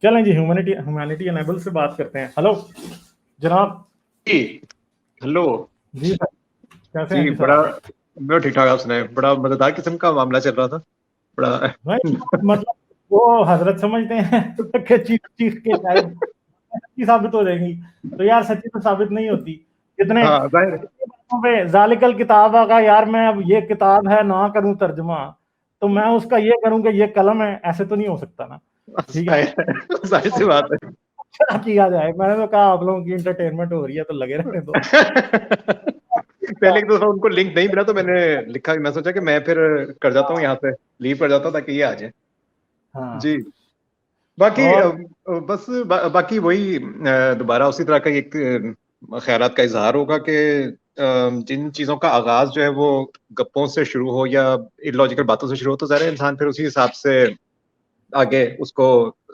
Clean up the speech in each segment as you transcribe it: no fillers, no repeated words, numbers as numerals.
चलें जी, humanity humanity enable से बात करते हैं। हेलो जनाब। जी हेलो जी सर, कैसे हैं जी। जी सर बड़ा आप? मैं ठीक ठाक। आप सुनाए? बड़ा मजेदार किस्म का मामला चल रहा था। बड़ा नहीं, मतलब वो हजरत समझते हैं कि चीख चीख के शायद सच्ची साबित हो जाएंगी, तो यार सच्ची तो साबित नहीं होती। कितने हाँ जाहिर बातों पे जालिकल किताब का यार, मैं अब ये किताब है ना करूं तर्जुमा, तो मैं उसका ये करूं कि ये कलम है, ऐसे तो नहीं हो सकता ना। ठीक है, जाहिर सी बात है। क्या किया जाए? मैंने तो कहा आप लोगों की इंटरटेनमेंट हो रही है तो लगे रहने दो। पहले एक दो उनको लिंक नहीं मिला तो मैंने लिखा, मैं सोचा कि मैं फिर कर जाता हूँ यहाँ से, लीव कर जाता हूँ ताकि ये आ जाए। हाँ। जी। बाकी और बस बाकी वही दोबारा उसी तरह का एक ख्यालात का इजहार होगा कि जिन चीजों का आगाज जो है वो गप्पों से शुरू हो या इलॉजिकल बातों से शुरू हो, तो ज़ाहिर है इंसान फिर उसी हिसाब से आगे उसको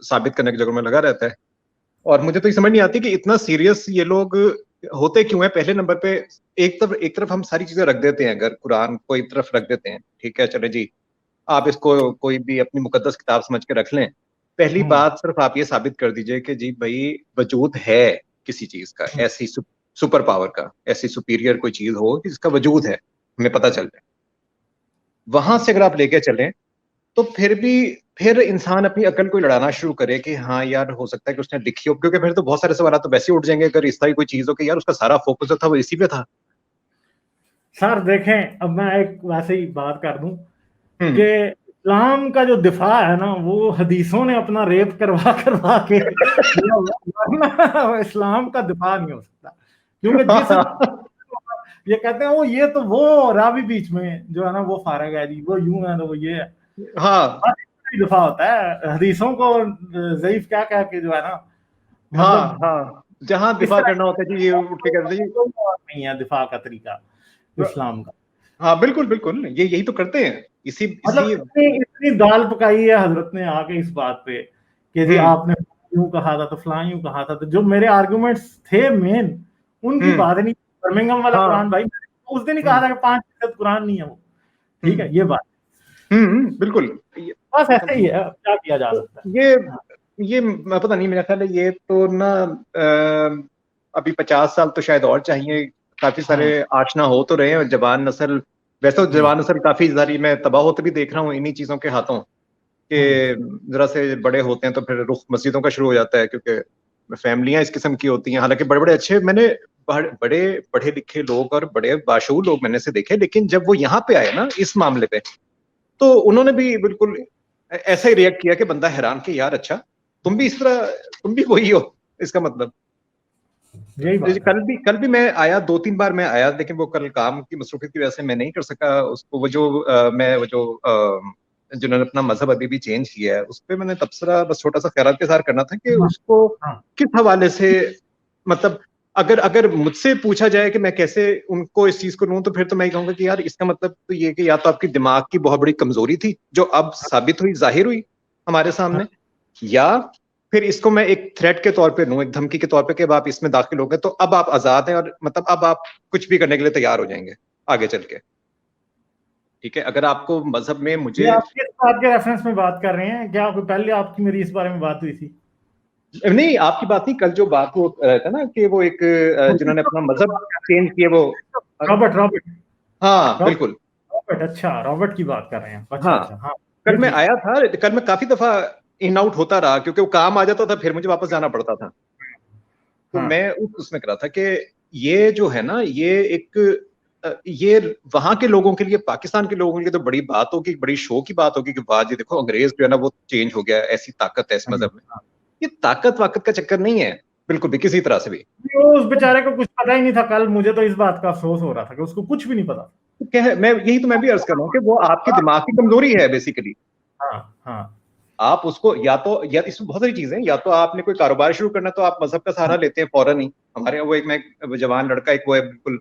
साबित करने की जगह में लगा रहता है। और मुझे तो ये समझ नहीं आती कि इतना सीरियस ये लोग होते क्यों हैं। पहले नंबर पे एक तरफ हम सारी चीजें रख देते हैं, अगर कुरान को एक तरफ रख देते हैं, ठीक है चले जी, आप इसको कोई भी अपनी मुकद्दस किताब समझ के रख लें। पहली बात सिर्फ आप ये साबित कर दीजिए कि जी भाई वजूद है किसी चीज का, ऐसी सुपर पावर का, ऐसी सुपीरियर कोई चीज हो जिसका वजूद है, हमें पता चल जाए। वहां से अगर आप लेके चलें तो फिर इंसान अपनी अकल को लड़ाना शुरू करे कि हाँ यार हो सकता है कि उसने लिखी हो, क्योंकि फिर तो बहुत सारे सवाल तो वैसे ही उठ जाएंगे अगर इस तरह की कोई चीज हो कि यार उसका सारा फोकस जो था वो इसी पे था। सर देखें, अब मैं एक वैसे ही बात कर दूं कि हम्म। इस्लाम का जो दिफा है ना, वो हदीसों ने अपना रेप करवा करवा के वरना इस्लाम का दिफा नहीं हो सकता, क्योंकि जिस ये कहते हैं वो, ये तो वो रावी बीच में जो है ना वो फारग है जी, वो यूं है तो वो ये है। हाँ दिफा होता है हदीसों को ज़ईफ क्या कह के जो है ना, हाँ मतलब हाँ, जहां इस दिफा तरह करना होता है जी ये उठ के कहते हैं कोई और नहीं है दिफा का तरीका जी। इस्लाम का। हाँ बिल्कुल बिल्कुल, ये यही तो करते हैं इसी मतलब इसी इतनी इतनी दाल पकाई है हजरत ने आके इस बात पे कि जी हम्म आपने यूं कहा था तो फलां यूं कहा था, तो जो मेरे आर्गुमेंट्स थे मेन, उनकी हम्म बात नहीं। बर्मिंघम वाला हाँ कुरान भाई, मैंने उस दिन ही कहा हम्म था कि 5% कुरान नहीं है वो। ठीक हम्म है, ये बात बिल्कुल। बस ऐसे ही है, अब क्या किया जा सकता है। ये ये मैं पता नहीं, मेरा ख्याल है ये तो ना अभी 50 साल तो शायद और चाहिए। काफी सारे हाँ आशना हो तो रहे हैं, और जवान नस्ल, वैसे तो जी। जवान नस्ल काफी सारी मैं तबाह होते भी देख रहा हूँ इन्हीं चीजों के हाथों कि जरा से बड़े होते हैं तो फिर रुख मस्जिदों का शुरू हो जाता है, क्योंकि फैमिलियां इस किस्म की होती हैं। हालांकि बड़े बड़े अच्छे मैंने बड़े पढ़े लिखे लोग और बड़े बाशऊर लोग मैंने से देखे, लेकिन जब वो यहाँ पे आए ना इस मामले पे, तो उन्होंने भी बिल्कुल ऐसा ही रिएक्ट किया कि बंदा हैरान कि यार अच्छा तुम भी इस तरह, तुम भी वही हो, इसका मतलब। यही बात है। कल भी मैं आया, 2-3 बार मैं आया, लेकिन वो कल काम की मसरूफियत की वजह से मैं नहीं कर सका उसको। वो जो मैं वो जो जिन्होंने अपना मजहब अभी भी चेंज किया है उस पर मैंने तबसरा बस छोटा सा ख्याल के साथ करना था कि हाँ उसको हाँ किस हवाले से, मतलब अगर अगर मुझसे पूछा जाए कि मैं कैसे उनको इस चीज को लूं, तो फिर तो मैं कहूंगा कि यार इसका मतलब तो ये कि या तो आपकी दिमाग की बहुत बड़ी कमजोरी थी जो अब साबित हुई, जाहिर हुई हमारे हाँ। सामने, या फिर इसको मैं एक थ्रेट के तौर पे लूं, एक धमकी के तौर पे कि अब आप इसमें दाखिल हो गए तो अब आप आजाद हैं, और मतलब अब आप कुछ भी करने के लिए तैयार हो जाएंगे आगे चल के। ठीक है, अगर आपको मजहब में ये मुझे, आप किस बात के रेफरेंस में बात कर रहे हैं? क्या पहले आपकी मेरी इस बारे में बात हुई थी? नहीं आपकी बात नहीं, कल जो बात वो रहा था ना कि वो एक जिन्होंने अपना मजहब चेंज किया वो, रॉबर्ट रॉबर्ट हाँ रॉबर्ट बिल्कुल। रॉबर्ट, अच्छा रॉबर्ट की बात कर रहे हैं। अच्छा हाँ अच्छा, हाँ कल फिर मैं ठीक है। आया था, कल मैं काफी दफा इन आउट होता रहा क्योंकि वो काम आ जाता था फिर मुझे वापस जाना पड़ता था। तो हाँ मैं उसमें करा था कि ये जो है ना ये एक ये वहां के लोगों के लिए, पाकिस्तान के लोगों के लिए तो बड़ी बात होगी, बड़ी शो की बात होगी कि वाह जी देखो अंग्रेज जो है ना वो चेंज हो गया, ऐसी ताकत है इस हाँ मजहब में। हाँ। ये ताकत वाकत का चक्कर नहीं है बिल्कुल भी, किसी तरह से भी। वो उस बेचारे को कुछ पता ही नहीं था। कल मुझे तो इस बात का अफसोस हो रहा था कि उसको कुछ भी नहीं पता। तो क्या है, मैं यही तो मैं भी अर्ज कर रहा हूँ कि वो आपके दिमाग की कमजोरी है बेसिकली। हाँ हाँ आप उसको या इसमें बहुत सारी चीजें, या तो आपने कोई कारोबार शुरू करना तो आप मजहब का सहारा लेते हैं फौरन ही। हमारे यहाँ वो एक मैं जवान लड़का, एक वो है बिल्कुल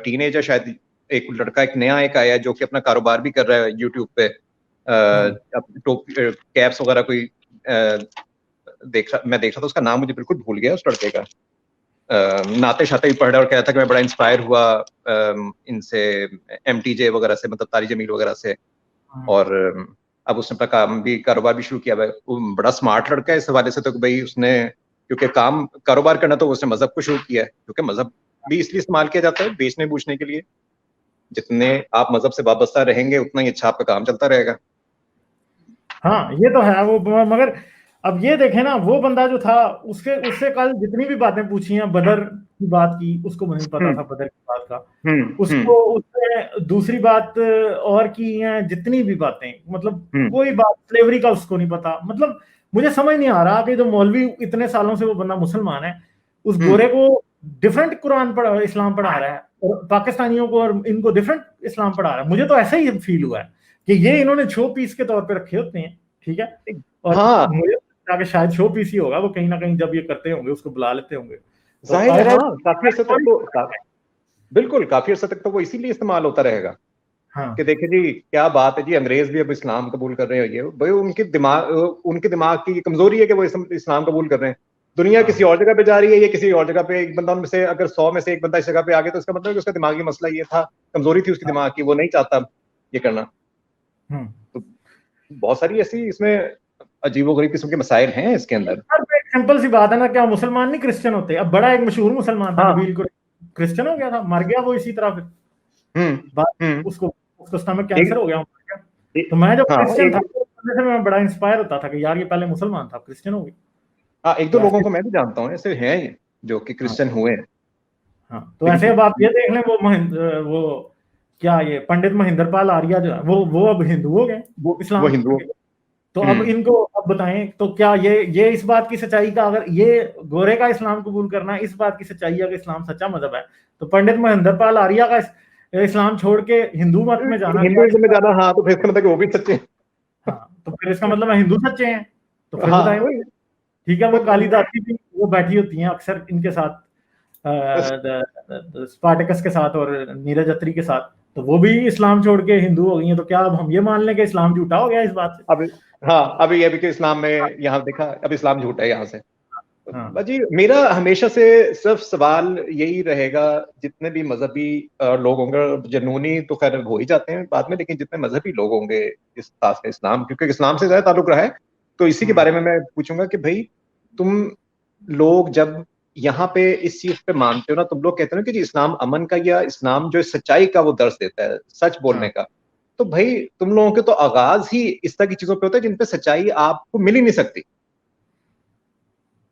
टीनेजर शायद, एक लड़का एक नया एक आया है जो कि अपना कारोबार भी कर रहा है यूट्यूब पे, हाँ कैप्स वगैरह कोई मैं देख रहा था, उसका नाम मुझे बिल्कुल भूल गया उस लड़के का। नाते शाते भी पढ़ रहा और कह रहा था कि मैं बड़ा इंस्पायर हुआ इनसे, MTJ वगैरह से, मतलब तारी जमील वगैरह से। हाँ और अब उसने अपना काम भी, कारोबार भी शुरू किया है। वो बड़ा स्मार्ट लड़का है इस हवाले से, तो भाई उसने, क्योंकि काम कारोबार करना, तो उसने मजहब को शुरू किया है, क्योंकि मजहब भी इसलिए इस्तेमाल किया जाता है बेचने बूझने के लिए। जितने आप मजहब से वाबस्ता रहेंगे उतना ही अच्छा आपका काम चलता रहेगा। हाँ ये तो है वो, मगर अब ये देखें ना, वो बंदा जो था उसके उससे कल जितनी भी बातें पूछी हैं, बदर की बात की, उसको नहीं पता था बदर की बात का, उसको उसने दूसरी बात और की हैं, जितनी भी बातें, मतलब कोई बात स्लेवरी का उसको नहीं पता। मतलब मुझे समझ नहीं आ रहा कि जो मौलवी इतने सालों से वो बंदा मुसलमान है, उस गोरे को डिफरेंट कुरान पढ़ा, इस्लाम पढ़ा रहा है, और पाकिस्तानियों को और इनको डिफरेंट इस्लाम पढ़ा रहा है। मुझे तो ऐसा ही फील हुआ है कि ये इन्होंने शो पीस के तौर पे रखे होते हैं, ठीक है, और हाँ, मुझे लगता है कि शायद शो पीस ही होगा वो, कहीं ना कहीं जब ये करते होंगे उसको बुला लेते होंगे। तो जाहिर है, हाँ, काफी हद तक तो बिल्कुल काफी हद तक तो वो इसीलिए इस्तेमाल होता रहेगा। हाँ, कि देखिए जी क्या बात है जी, अंग्रेज भी अब इस्लाम कबूल कर रहे हैं, ये भाई उनके दिमाग की कमजोरी है कि वो इस्लाम कबूल कर रहे हैं। दुनिया किसी और जगह पे जा रही है, ये किसी और जगह पे, एक बंदा उनमें से अगर 100 में से एक बंदा इस जगह पे आ गया, तो इसका मतलब है कि उसका दिमागी मसला ये था, कमजोरी थी उसकी दिमाग की, वो नहीं चाहता ये करना। तो बहुत सारी ऐसी इसमें अजीबोगरीब किस्म के मसाइल हैं इसके अंदर। एक सिंपल सी बात है ना, क्या मुसलमान नहीं क्रिश्चियन होते? अब बड़ा एक मशहूर मुसलमान था, नबील को क्रिश्चियन हो गया था, मर गया वो इसी तरह फिर। उसको स्टमक कैंसर हो गया, तो मैं जब क्रिश्चियन था तो मैं बड़ा इंस्पायर होता था कि यार ये पहले मुसलमान था, क्रिश्चियन हो गया। हाँ, एक दो लोगों को मैं भी जानता हूँ ऐसे हैं जो कि क्रिश्चियन हुए हैं। हाँ, तो ऐसे अब आप ये देख लें, वो क्या, ये पंडित महेंद्र पाल आर्य जो है, वो अब हिंदू हो गए, वो इस्लाम हिंदुओं। तो अब इनको अब बताएं, तो क्या ये इस बात की सच्चाई का, अगर ये गोरे का इस्लाम कबूल करना इस बात की सच्चाई है कि इस्लाम सच्चा मजहब है, तो पंडित महेंद्र पाल आर्य का इस्लाम छोड़ के हिंदू मत में जाना, हिंदुइज्म में जाना, हाँ, तो फिर इसका मतलब वो भी सच्चे हैं। हाँ, तो फिर इसका मतलब है हिंदू सच्चे हैं, तो फिर हाँ, बताएं। ठीक है, वो कालिदासी भी वो बैठी होती हैं अक्सर इनके साथ, स्पार्टकस के साथ और नीरज अत्री के साथ, तो वो भी इस्लाम छोड़ के हिंदू हो गई हैं। तो क्या अब हम ये मान लें कि इस्लाम झूठा हो गया इस बात से? अब हाँ, अभी ये भी कि इस्लाम में यहाँ देखा, अब इस्लाम झूठा है यहाँ से। जी मेरा हमेशा से सिर्फ सवाल यही रहेगा, जितने भी मजहबी लोग होंगे, जनूनी तो खैर हो ही जाते हैं बाद में, लेकिन जितने मजहबी लोग होंगे इस खास में इस्लाम, क्योंकि इस्लाम से ज्यादा ताल्लुक रहा है, तो इसी के बारे में मैं पूछूंगा कि भाई तुम लोग जब यहाँ पे इस चीज पे मानते हो ना, तुम लोग कहते हो ना कि जी इस्लाम अमन का, या इस्लाम जो सच्चाई का वो दर्ज देता है, सच बोलने का, तो भाई तुम लोगों के तो आगाज ही इस तरह की चीजों पे होता है जिन पे सच्चाई आपको मिल ही नहीं सकती।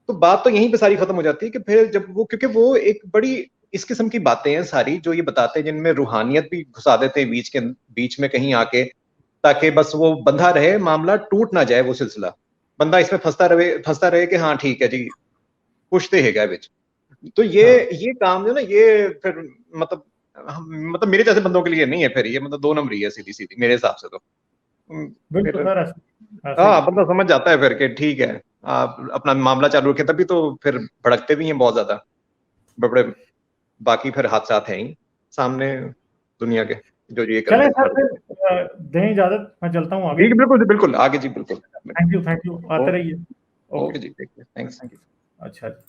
तो बात तो यहीं पे सारी खत्म हो जाती है कि फिर जब वो, क्योंकि वो एक बड़ी इस किस्म की बातें हैं सारी जो ये बताते हैं, जिनमें रूहानियत भी घुसा देते हैं बीच में कहीं आके, ताकि बस वो बंधा रहे, मामला टूट ना जाए, वो सिलसिला बंदा इसमें फंसता रहे कि हाँ ठीक है जी, पुछते है बिच। तो ये काम जो ना, ये फिर मतलब मेरे जैसे बंदों के लिए नहीं है, फिर ये मतलब 2 नंबरी है सीधी सीधी मेरे हिसाब से। तो बिल्कुल सर, हाँ, बंदा समझ जाता है फिर कि ठीक है, आप अपना मामला चालू रखें, तभी तो फिर भड़कते भी हैं बहुत ज्यादा, बड़े बाकी फिर हादसात हैं ही सामने दुनिया के, जो ये चले करते सर, फिर दें इजाजत, मैं चलता हूँ आगे। हैं। बिल्कुल बिल्कुल, आगे जी, बिल्कुल। थैंक यू, आते रहिए। ओके जी, थैंक्स। Thank you. अच्छा जी।